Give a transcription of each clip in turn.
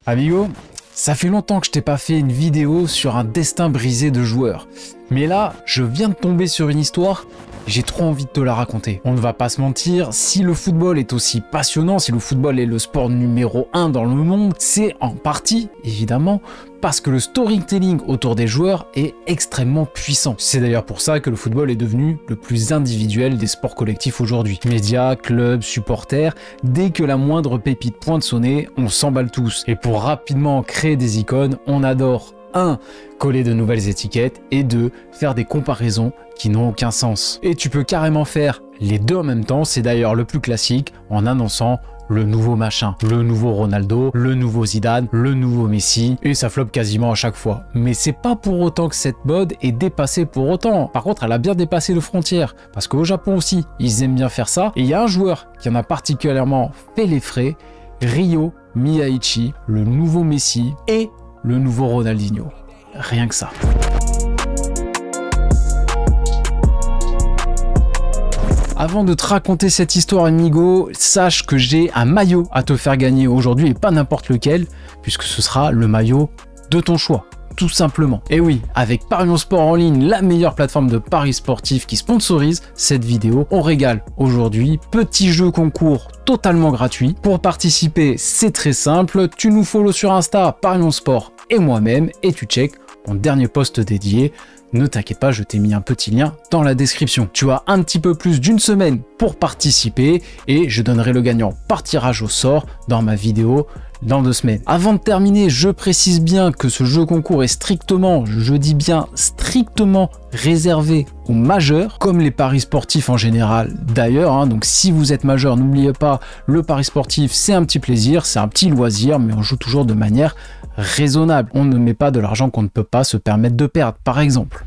Amigo, ça fait longtemps que je t'ai pas fait une vidéo sur un destin brisé de joueurs. Mais là, je viens de tomber sur une histoire, j'ai trop envie de te la raconter. On ne va pas se mentir, si le football est aussi passionnant, si le football est le sport numéro 1 dans le monde, c'est en partie, évidemment, parce que le storytelling autour des joueurs est extrêmement puissant. C'est d'ailleurs pour ça que le football est devenu le plus individuel des sports collectifs aujourd'hui. Médias, clubs, supporters, dès que la moindre pépite pointe son nez, on s'emballe tous. Et pour rapidement créer des icônes, on adore 1. Coller de nouvelles étiquettes et 2. Faire des comparaisons qui n'ont aucun sens. Et tu peux carrément faire les deux en même temps, c'est d'ailleurs le plus classique, en annonçant le nouveau machin, le nouveau Ronaldo, le nouveau Zidane, le nouveau Messi, et ça floppe quasiment à chaque fois. Mais c'est pas pour autant que cette mode est dépassée pour autant. Par contre, elle a bien dépassé nos frontières, parce qu'au Japon aussi, ils aiment bien faire ça, et il y a un joueur qui en a particulièrement fait les frais, Ryo Miyaichi, le nouveau Messi et le nouveau Ronaldinho. Rien que ça. Avant de te raconter cette histoire, amigo, sache que j'ai un maillot à te faire gagner aujourd'hui et pas n'importe lequel, puisque ce sera le maillot de ton choix, tout simplement. Et oui, avec Parions Sport en ligne, la meilleure plateforme de paris sportifs qui sponsorise cette vidéo, on régale aujourd'hui. Petit jeu concours totalement gratuit. Pour participer, c'est très simple, tu nous follow sur Insta, Parions Sport et moi-même, et tu check mon dernier post dédié. Ne t'inquiète pas, je t'ai mis un petit lien dans la description. Tu as un petit peu plus d'une semaine pour participer et je donnerai le gagnant par tirage au sort dans ma vidéo dans 2 semaines. Avant de terminer, je précise bien que ce jeu concours est strictement, je dis bien strictement réservé aux majeurs, comme les paris sportifs en général d'ailleurs. Donc si vous êtes majeur, n'oubliez pas, le pari sportif c'est un petit plaisir, c'est un petit loisir, mais on joue toujours de manière raisonnable. On ne met pas de l'argent qu'on ne peut pas se permettre de perdre, par exemple.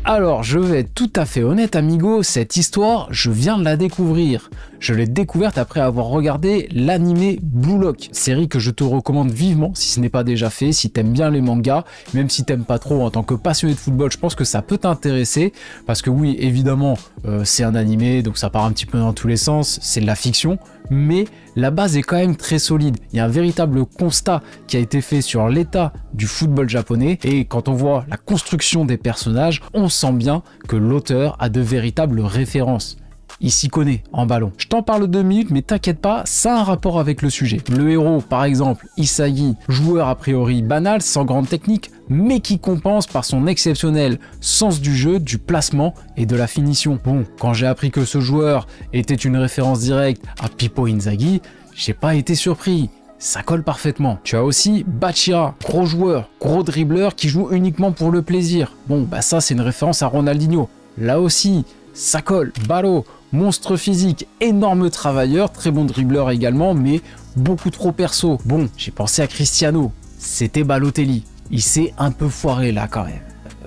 Alors, je vais être tout à fait honnête, amigo, cette histoire, je viens de la découvrir. Je l'ai découverte après avoir regardé l'animé Blue Lock, série que je te recommande vivement si ce n'est pas déjà fait, si t'aimes bien les mangas, même si t'aimes pas trop en tant que passionné de football, je pense que ça peut t'intéresser, parce que oui, évidemment, c'est un animé, donc ça part un petit peu dans tous les sens, c'est de la fiction, mais la base est quand même très solide. Il y a un véritable constat qui a été fait sur l'état du football japonais, et quand on voit la construction des personnages, on sent bien que l'auteur a de véritables références. Il s'y connaît en ballon. Je t'en parle 2 minutes, mais t'inquiète pas, ça a un rapport avec le sujet. Le héros, par exemple, Isagi, joueur a priori banal, sans grande technique, mais qui compense par son exceptionnel sens du jeu, du placement et de la finition. Bon, quand j'ai appris que ce joueur était une référence directe à Pippo Inzaghi, j'ai pas été surpris. Ça colle parfaitement. Tu as aussi Bachira, gros joueur, gros dribbleur qui joue uniquement pour le plaisir. Bon, bah ça c'est une référence à Ronaldinho. Là aussi, ça colle. Ballot, monstre physique, énorme travailleur, très bon dribbleur également, mais beaucoup trop perso. Bon, j'ai pensé à Cristiano, c'était Balotelli. Il s'est un peu foiré là quand même.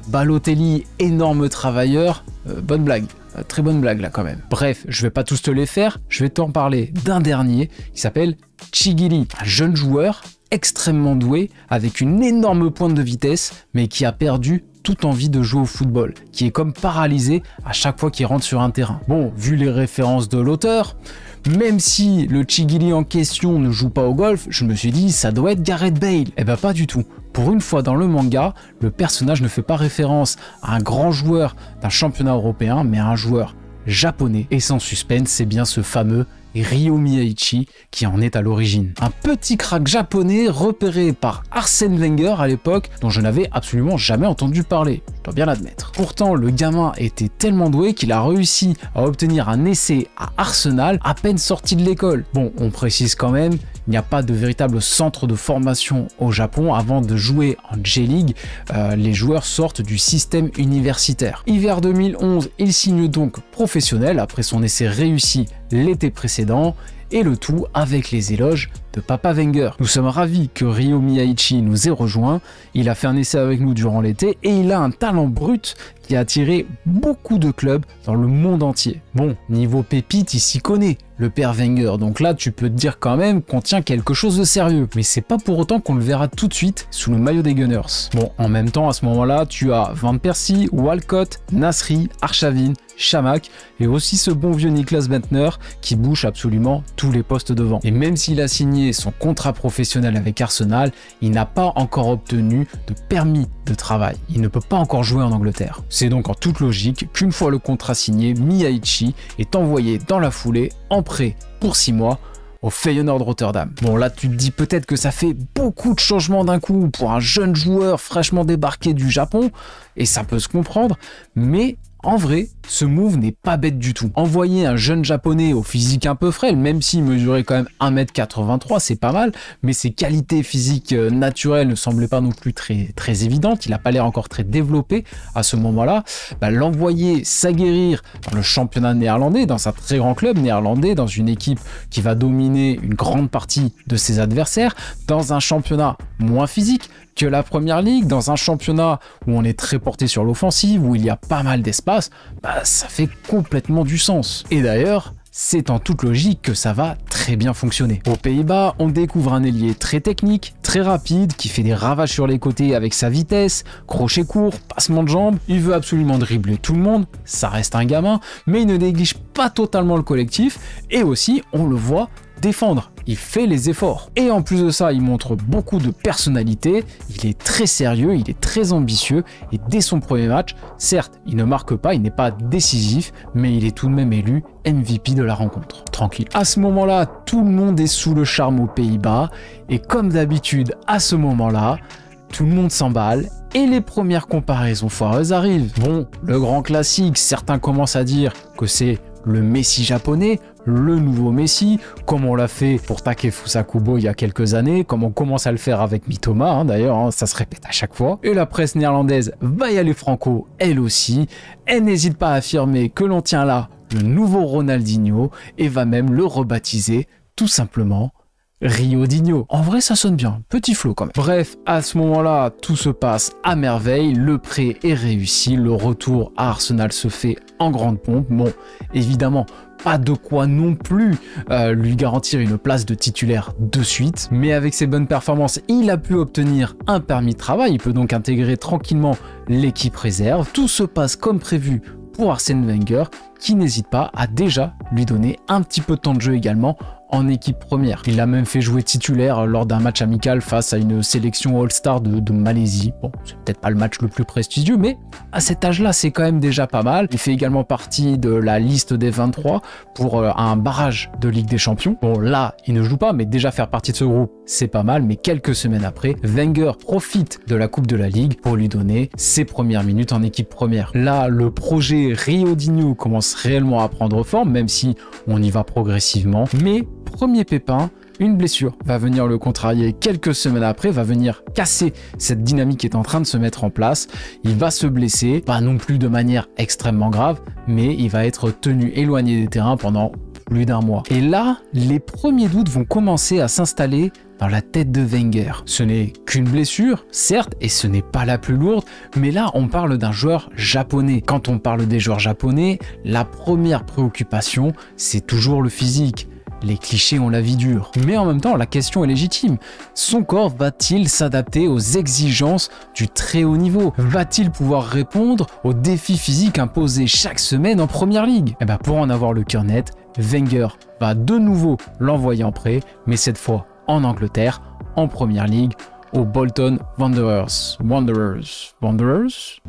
Balotelli, énorme travailleur, bonne blague. Très bonne blague là quand même. Bref, je vais pas tous te les faire, je vais t'en parler d'un dernier qui s'appelle Chigiri, un jeune joueur extrêmement doué avec une énorme pointe de vitesse mais qui a perdu toute envie de jouer au football, qui est comme paralysé à chaque fois qu'il rentre sur un terrain. Bon, vu les références de l'auteur, même si le Chigiri en question ne joue pas au golf, je me suis dit ça doit être Gareth Bale. Eh ben pas du tout. Pour une fois dans le manga, le personnage ne fait pas référence à un grand joueur d'un championnat européen, mais à un joueur japonais. Et sans suspense, c'est bien ce fameux Ryo Miyaichi qui en est à l'origine. Un petit crack japonais repéré par Arsène Wenger à l'époque, dont je n'avais absolument jamais entendu parler, je dois bien l'admettre. Pourtant, le gamin était tellement doué qu'il a réussi à obtenir un essai à Arsenal à peine sorti de l'école. Bon, on précise quand même, il n'y a pas de véritable centre de formation au Japon. Avant de jouer en J-League, les joueurs sortent du système universitaire. Hiver 2011, il signe donc professionnel après son essai réussi l'été précédent, et le tout avec les éloges de Papa Wenger. Nous sommes ravis que Ryo Miyaichi nous ait rejoint, il a fait un essai avec nous durant l'été et il a un talent brut qui a attiré beaucoup de clubs dans le monde entier. Bon, niveau pépite, il s'y connaît, le père Wenger, donc là tu peux te dire quand même qu'on tient quelque chose de sérieux, mais c'est pas pour autant qu'on le verra tout de suite sous le maillot des Gunners. Bon, en même temps à ce moment-là, tu as Van Persie, Walcott, Nasri, Arshavin, Chamakh et aussi ce bon vieux Niklas Bentner qui bouche absolument tous les postes devant. Et même s'il a signé son contrat professionnel avec Arsenal, il n'a pas encore obtenu de permis de travail. Il ne peut pas encore jouer en Angleterre. C'est donc en toute logique qu'une fois le contrat signé, Mihaichi est envoyé dans la foulée en prêt pour 6 mois au Feyenoord Rotterdam. Bon là tu te dis peut-être que ça fait beaucoup de changements d'un coup pour un jeune joueur fraîchement débarqué du Japon, et ça peut se comprendre, mais en vrai, ce move n'est pas bête du tout. Envoyer un jeune japonais au physique un peu frêle, même s'il mesurait quand même 1m83, c'est pas mal, mais ses qualités physiques naturelles ne semblaient pas non plus très évidentes, il n'a pas l'air encore très développé à ce moment-là. L'envoyer s'aguerrir dans le championnat néerlandais, dans un très grand club néerlandais, dans une équipe qui va dominer une grande partie de ses adversaires, dans un championnat moins physique que la Première Ligue, dans un championnat où on est très porté sur l'offensive, où il y a pas mal d'espace, ça fait complètement du sens. Et d'ailleurs, c'est en toute logique que ça va très bien fonctionner. Aux Pays-Bas, on découvre un ailier très technique, très rapide, qui fait des ravages sur les côtés avec sa vitesse, crochet court, passement de jambes, il veut absolument dribbler tout le monde, ça reste un gamin, mais il ne néglige pas totalement le collectif, et aussi, on le voit défendre, il fait les efforts. Et en plus de ça, il montre beaucoup de personnalité, il est très sérieux, il est très ambitieux, et dès son premier match, certes, il ne marque pas, il n'est pas décisif, mais il est tout de même élu MVP de la rencontre. Tranquille. À ce moment-là, tout le monde est sous le charme aux Pays-Bas, et comme d'habitude, à ce moment-là, tout le monde s'emballe, et les premières comparaisons foireuses arrivent. Bon, le grand classique, certains commencent à dire que c'est le Messi japonais, le nouveau Messi, comme on l'a fait pour Takefusa Kubo il y a quelques années, comme on commence à le faire avec Mitoma, d'ailleurs, ça se répète à chaque fois. Et la presse néerlandaise va y aller franco, elle aussi. Elle n'hésite pas à affirmer que l'on tient là le nouveau Ronaldinho et va même le rebaptiser tout simplement Riodinho. En vrai, ça sonne bien. Petit flow quand même. Bref, à ce moment-là, tout se passe à merveille. Le prêt est réussi. Le retour à Arsenal se fait en grande pompe. Bon, évidemment, pas de quoi non plus lui garantir une place de titulaire de suite. Mais avec ses bonnes performances, il a pu obtenir un permis de travail. Il peut donc intégrer tranquillement l'équipe réserve. Tout se passe comme prévu pour Arsène Wenger, qui n'hésite pas à déjà lui donner un petit peu de temps de jeu également en équipe première. Il l'a même fait jouer titulaire lors d'un match amical face à une sélection All-Star de Malaisie. Bon, c'est peut-être pas le match le plus prestigieux, mais à cet âge-là, c'est quand même déjà pas mal. Il fait également partie de la liste des 23 pour un barrage de Ligue des Champions. Bon, là, il ne joue pas, mais déjà faire partie de ce groupe, c'est pas mal. Mais quelques semaines après, Wenger profite de la Coupe de la Ligue pour lui donner ses premières minutes en équipe première. Là, le projet Riodinho commence réellement à prendre forme, même si on y va progressivement. Mais premier pépin, une blessure va venir le contrarier quelques semaines après, va venir casser cette dynamique qui est en train de se mettre en place. Il va se blesser, pas non plus de manière extrêmement grave, mais il va être tenu éloigné des terrains pendant plus d'un mois. Et là, les premiers doutes vont commencer à s'installer dans la tête de Wenger. Ce n'est qu'une blessure, certes, et ce n'est pas la plus lourde, mais là, on parle d'un joueur japonais. Quand on parle des joueurs japonais, la première préoccupation, c'est toujours le physique. Les clichés ont la vie dure. Mais en même temps, la question est légitime. Son corps va-t-il s'adapter aux exigences du très haut niveau? Va-t-il pouvoir répondre aux défis physiques imposés chaque semaine en Première Ligue? Et pour en avoir le cœur net, Wenger va de nouveau l'envoyer en prêt, mais cette fois en Angleterre, en Première Ligue, aux Bolton Wanderers. Wanderers?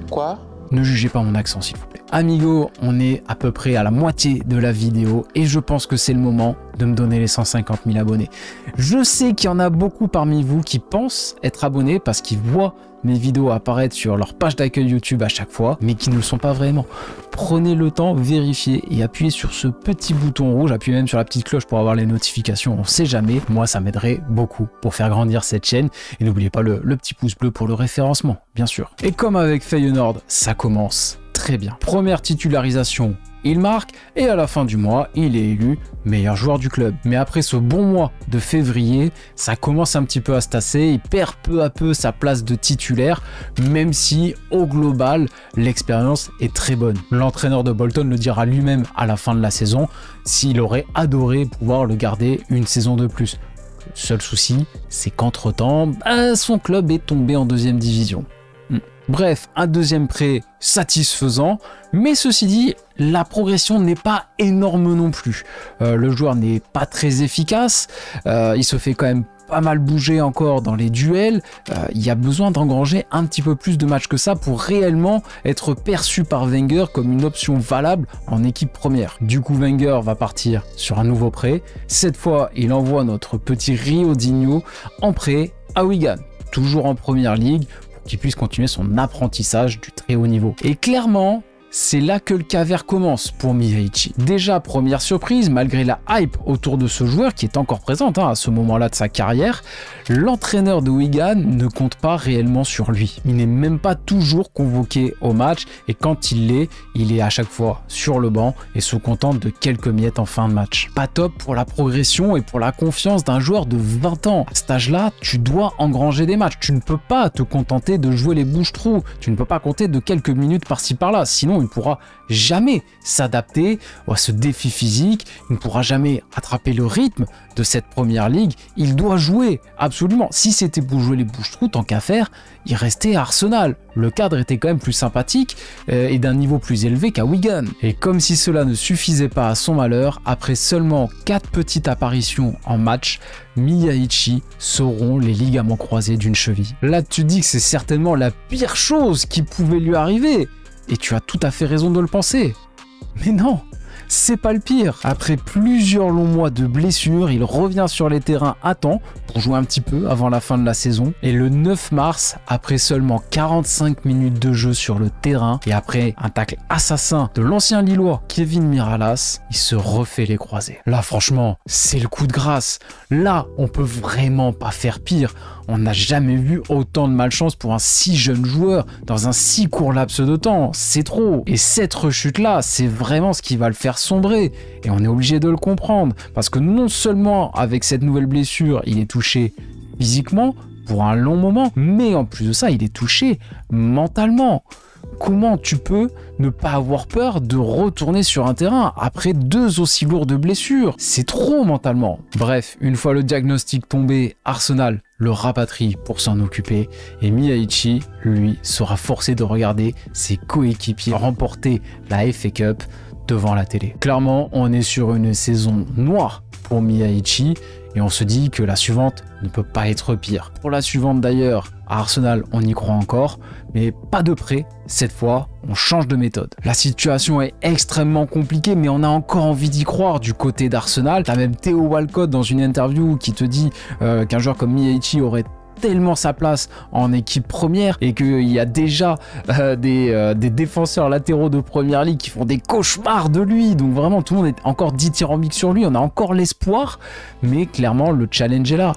Quoi? Ne jugez pas mon accent s'il vous plaît. Amigo, on est à peu près à la moitié de la vidéo et je pense que c'est le moment de me donner les 150 000 abonnés. Je sais qu'il y en a beaucoup parmi vous qui pensent être abonnés parce qu'ils voient mes vidéos apparaître sur leur page d'accueil YouTube à chaque fois, mais qui ne le sont pas vraiment. Prenez le temps, vérifiez et appuyez sur ce petit bouton rouge, appuyez même sur la petite cloche pour avoir les notifications, on sait jamais. Moi, ça m'aiderait beaucoup pour faire grandir cette chaîne. Et n'oubliez pas le petit pouce bleu pour le référencement, bien sûr. Et comme avec Feyenoord, ça commence très bien. Première titularisation, il marque et à la fin du mois, il est élu meilleur joueur du club. Mais après ce bon mois de février, ça commence un petit peu à se tasser. Il perd peu à peu sa place de titulaire, même si au global, l'expérience est très bonne. L'entraîneur de Bolton le dira lui-même à la fin de la saison s'il aurait adoré pouvoir le garder une saison de plus. Le seul souci, c'est qu'entre-temps, son club est tombé en deuxième division. Bref, un deuxième prêt satisfaisant, mais ceci dit, la progression n'est pas énorme non plus. Le joueur n'est pas très efficace, il se fait quand même pas mal bouger encore dans les duels, il y a besoin d'engranger un petit peu plus de matchs que ça pour réellement être perçu par Wenger comme une option valable en équipe première. Du coup, Wenger va partir sur un nouveau prêt. Cette fois, il envoie notre petit Ronaldinho en prêt à Wigan, toujours en première ligue, pour qu'il puisse continuer son apprentissage du très haut niveau. Et clairement, c'est là que le calvaire commence pour Miyaichi. Déjà, première surprise, malgré la hype autour de ce joueur qui est encore présente à ce moment-là de sa carrière, l'entraîneur de Wigan ne compte pas réellement sur lui. Il n'est même pas toujours convoqué au match et quand il est à chaque fois sur le banc et se contente de quelques miettes en fin de match. Pas top pour la progression et pour la confiance d'un joueur de 20 ans. À cet âge-là, tu dois engranger des matchs. Tu ne peux pas te contenter de jouer les bouches-trous. Tu ne peux pas compter de quelques minutes par-ci par-là. Sinon, il ne pourra jamais s'adapter à ce défi physique, il ne pourra jamais attraper le rythme de cette première ligue, il doit jouer, absolument. Si c'était pour jouer les bouches-trous, tant qu'à faire, il restait à Arsenal. Le cadre était quand même plus sympathique et d'un niveau plus élevé qu'à Wigan. Et comme si cela ne suffisait pas à son malheur, après seulement 4 petites apparitions en match, Miyaichi sauront les ligaments croisés d'une cheville. Là, tu dis que c'est certainement la pire chose qui pouvait lui arriver. Et tu as tout à fait raison de le penser. Mais non, c'est pas le pire. Après plusieurs longs mois de blessures, il revient sur les terrains à temps pour jouer un petit peu avant la fin de la saison. Et le 9 mars, après seulement 45 minutes de jeu sur le terrain et après un tacle assassin de l'ancien Lillois Kevin Miralas, il se refait les croisés. Là, franchement, c'est le coup de grâce. Là, on peut vraiment pas faire pire. On n'a jamais vu autant de malchance pour un si jeune joueur dans un si court laps de temps. C'est trop. Et cette rechute-là, c'est vraiment ce qui va le faire sombrer. Et on est obligé de le comprendre. Parce que non seulement avec cette nouvelle blessure, il est touché physiquement pour un long moment, mais en plus de ça, il est touché mentalement. Comment tu peux ne pas avoir peur de retourner sur un terrain après 2 aussi lourdes blessures? C'est trop mentalement. Bref, une fois le diagnostic tombé, Arsenal le rapatrie pour s'en occuper et Miyaichi, lui, sera forcé de regarder ses coéquipiers remporter la FA Cup devant la télé. Clairement, on est sur une saison noire pour Miyaichi et on se dit que la suivante ne peut pas être pire. Pour la suivante d'ailleurs, à Arsenal, on y croit encore, mais pas de prêt. Cette fois, on change de méthode. La situation est extrêmement compliquée, mais on a encore envie d'y croire du côté d'Arsenal. T'as même Theo Walcott dans une interview qui te dit qu'un joueur comme Miyaichi aurait tellement sa place en équipe première et qu'il y a déjà des défenseurs latéraux de première ligue qui font des cauchemars de lui. Donc vraiment, tout le monde est encore dithyrambique sur lui. On a encore l'espoir, mais clairement, le challenge est là.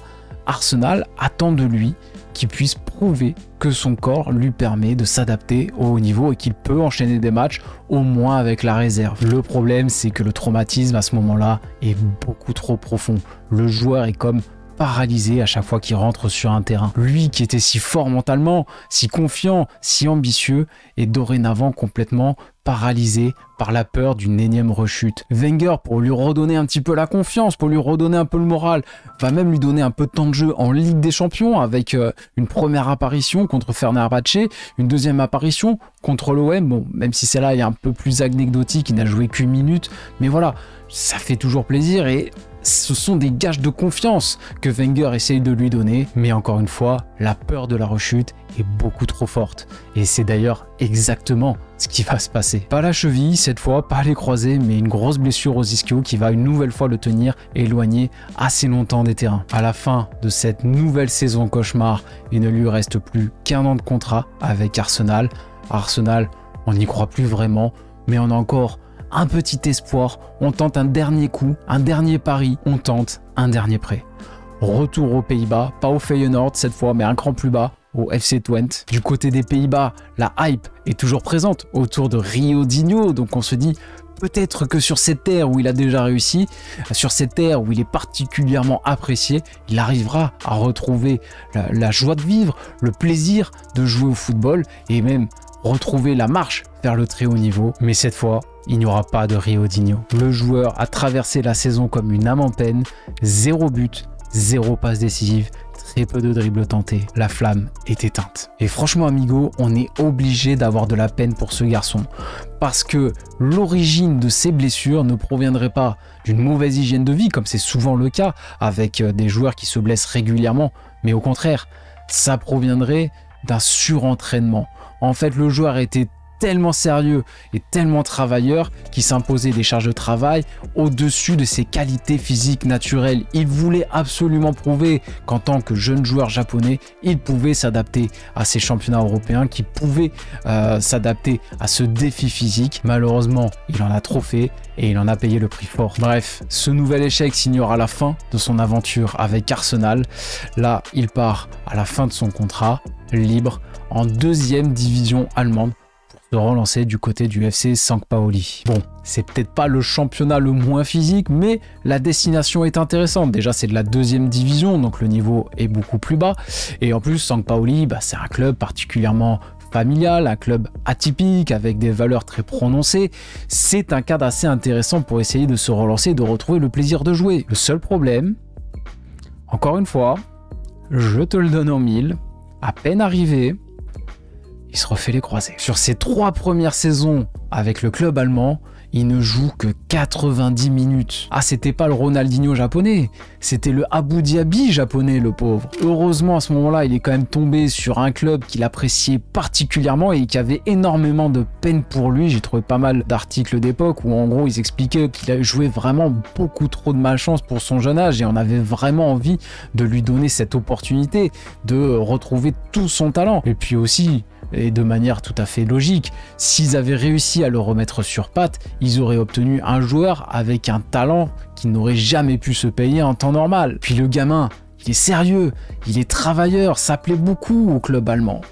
Arsenal attend de lui qu'il puisse prouver que son corps lui permet de s'adapter au haut niveau et qu'il peut enchaîner des matchs au moins avec la réserve. Le problème, c'est que le traumatisme à ce moment-là est beaucoup trop profond. Le joueur est comme paralysé à chaque fois qu'il rentre sur un terrain. Lui qui était si fort mentalement, si confiant, si ambitieux, est dorénavant complètement paralysé par la peur d'une énième rechute. Wenger, pour lui redonner un petit peu la confiance, pour lui redonner un peu le moral, va même lui donner un peu de temps de jeu en Ligue des Champions avec une première apparition contre Fenerbahçe, une deuxième apparition contre l'OM. Bon, même si celle-là est un peu plus anecdotique, il n'a joué qu'une minute, mais voilà, ça fait toujours plaisir et ce sont des gages de confiance que Wenger essaye de lui donner, mais encore une fois, la peur de la rechute est beaucoup trop forte. Et c'est d'ailleurs exactement ce qui va se passer. Pas la cheville cette fois, pas les croisés, mais une grosse blessure aux ischio qui va une nouvelle fois le tenir éloigné assez longtemps des terrains. À la fin de cette nouvelle saison cauchemar, il ne lui reste plus qu'un an de contrat avec Arsenal. Arsenal, on n'y croit plus vraiment, mais on a encore un petit espoir, on tente un dernier coup, un dernier pari, on tente un dernier prêt. Retour aux Pays-Bas, pas au Feyenoord cette fois, mais un cran plus bas, au FC Twente. Du côté des Pays-Bas, la hype est toujours présente autour de Ronaldinho, donc on se dit peut-être que sur cette terre où il a déjà réussi, sur cette terre où il est particulièrement apprécié, il arrivera à retrouver la joie de vivre, le plaisir de jouer au football et même retrouver la marche vers le très haut niveau. Mais cette fois, il n'y aura pas de Ronaldinho. Le joueur a traversé la saison comme une âme en peine, 0 but, 0 passe décisive, très peu de dribbles tentés, la flamme est éteinte. Et franchement amigo, on est obligé d'avoir de la peine pour ce garçon, parce que l'origine de ses blessures ne proviendrait pas d'une mauvaise hygiène de vie, comme c'est souvent le cas avec des joueurs qui se blessent régulièrement, mais au contraire, ça proviendrait d'un surentraînement. En fait, le joueur était tellement sérieux et tellement travailleur qu'il s'imposait des charges de travail au-dessus de ses qualités physiques naturelles. Il voulait absolument prouver qu'en tant que jeune joueur japonais, il pouvait s'adapter à ces championnats européens, qu'il pouvait s'adapter à ce défi physique. Malheureusement, il en a trop fait et il en a payé le prix fort. Bref, ce nouvel échec signera la fin de son aventure avec Arsenal. Là, il part à la fin de son contrat, libre, en 2e division allemande, de relancer du côté du FC Sampaoli. Bon, c'est peut-être pas le championnat le moins physique, mais la destination est intéressante. Déjà, c'est de la 2e division, donc le niveau est beaucoup plus bas. Et en plus, Sampaoli, c'est un club particulièrement familial, un club atypique avec des valeurs très prononcées. C'est un cadre assez intéressant pour essayer de se relancer et de retrouver le plaisir de jouer. Le seul problème, encore une fois, je te le donne en mille, à peine arrivé, il se refait les croisés. Sur ses 3 premières saisons avec le club allemand, il ne joue que 90 minutes. Ah, c'était pas le Ronaldinho japonais, c'était le Abu Dhabi japonais, le pauvre. Heureusement, à ce moment-là, il est quand même tombé sur un club qu'il appréciait particulièrement et qui avait énormément de peine pour lui. J'ai trouvé pas mal d'articles d'époque où en gros, ils expliquaient qu'il a joué vraiment beaucoup trop de malchance pour son jeune âge et on avait vraiment envie de lui donner cette opportunité de retrouver tout son talent. Et puis aussi, et de manière tout à fait logique, s'ils avaient réussi à le remettre sur pattes, ils auraient obtenu un joueur avec un talent qui n'aurait jamais pu se payer en temps normal. Puis le gamin, il est sérieux, il est travailleur, ça plaît beaucoup au club allemand.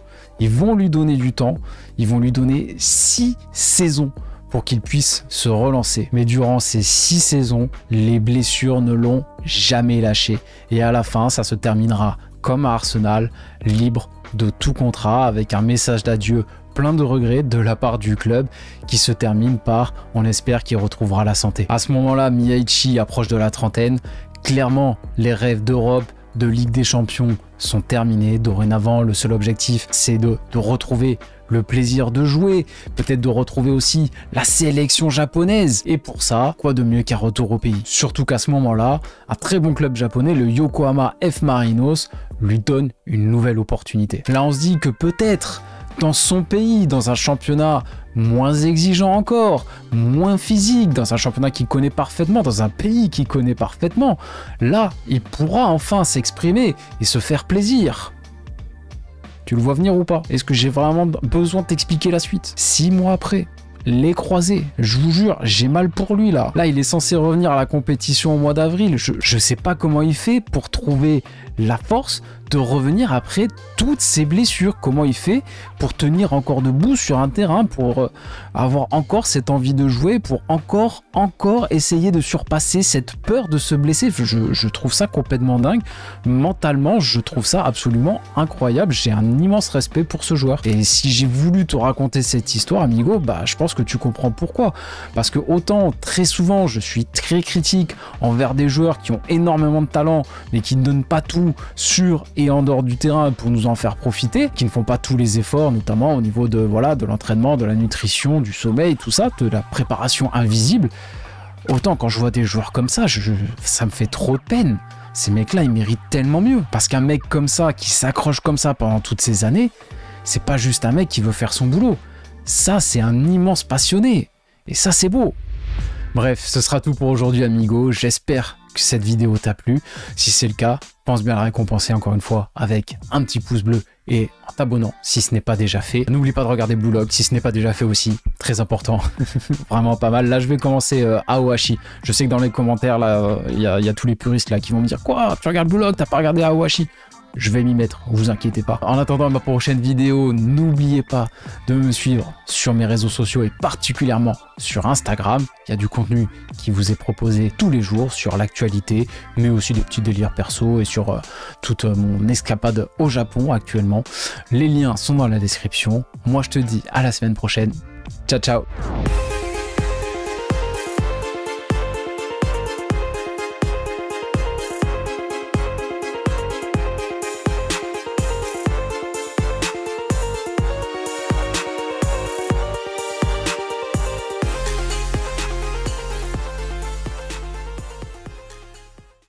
Ils vont lui donner du temps, ils vont lui donner 6 saisons pour qu'il puisse se relancer. Mais durant ces 6 saisons, les blessures ne l'ont jamais lâché. Et à la fin, ça se terminera comme à Arsenal, libre de tout contrat, avec un message d'adieu plein de regrets de la part du club qui se termine par « on espère qu'il retrouvera la santé ». À ce moment-là, Miyaichi approche de la trentaine. Clairement, les rêves d'Europe, de Ligue des Champions sont terminés. Dorénavant, le seul objectif, c'est de retrouver le plaisir de jouer, peut-être de retrouver aussi la sélection japonaise. Et pour ça, quoi de mieux qu'un retour au pays? Surtout qu'à ce moment-là, un très bon club japonais, le Yokohama F Marinos, lui donne une nouvelle opportunité. Là, on se dit que peut-être dans son pays, dans un championnat moins exigeant encore, moins physique, dans un championnat qu'il connaît parfaitement, dans un pays qu'il connaît parfaitement, là, il pourra enfin s'exprimer et se faire plaisir. Tu le vois venir ou pas? Est-ce que j'ai vraiment besoin de t'expliquer la suite? 6 mois après, les croisés, je vous jure, j'ai mal pour lui là. Là, il est censé revenir à la compétition au mois d'avril. Je sais pas comment il fait pour trouver la force de revenir après toutes ces blessures. Comment il fait pour tenir encore debout sur un terrain, pour avoir encore cette envie de jouer, pour encore essayer de surpasser cette peur de se blesser. Je trouve ça complètement dingue. Mentalement, je trouve ça absolument incroyable. J'ai un immense respect pour ce joueur. Et si j'ai voulu te raconter cette histoire, amigo, je pense que tu comprends pourquoi. Parce que autant, très souvent, je suis très critique envers des joueurs qui ont énormément de talent, mais qui ne donnent pas tout sur et en dehors du terrain pour nous en faire profiter, qui ne font pas tous les efforts, notamment au niveau de l'entraînement, de la nutrition, du sommeil, tout ça, de la préparation invisible. Autant quand je vois des joueurs comme ça, ça me fait trop de peine. Ces mecs-là, ils méritent tellement mieux. Parce qu'un mec comme ça, qui s'accroche comme ça pendant toutes ces années, c'est pas juste un mec qui veut faire son boulot. Ça, c'est un immense passionné. Et ça, c'est beau. Bref, ce sera tout pour aujourd'hui, amigo. J'espère que cette vidéo t'a plu. Si c'est le cas, pense bien à la récompenser encore une fois avec un petit pouce bleu et en t'abonnant si ce n'est pas déjà fait. N'oublie pas de regarder Blue Lock si ce n'est pas déjà fait aussi. Très important. Vraiment pas mal. Là, je vais commencer Aohashi. Je sais que dans les commentaires, là, il y a tous les puristes là qui vont me dire « Quoi? Tu regardes Blue Lock? T'as pas regardé Aohashi ?» Je vais m'y mettre, vous inquiétez pas. En attendant ma prochaine vidéo, n'oubliez pas de me suivre sur mes réseaux sociaux et particulièrement sur Instagram. Il y a du contenu qui vous est proposé tous les jours sur l'actualité, mais aussi des petits délires perso et sur toute mon escapade au Japon actuellement. Les liens sont dans la description. Moi, je te dis à la semaine prochaine. Ciao, ciao!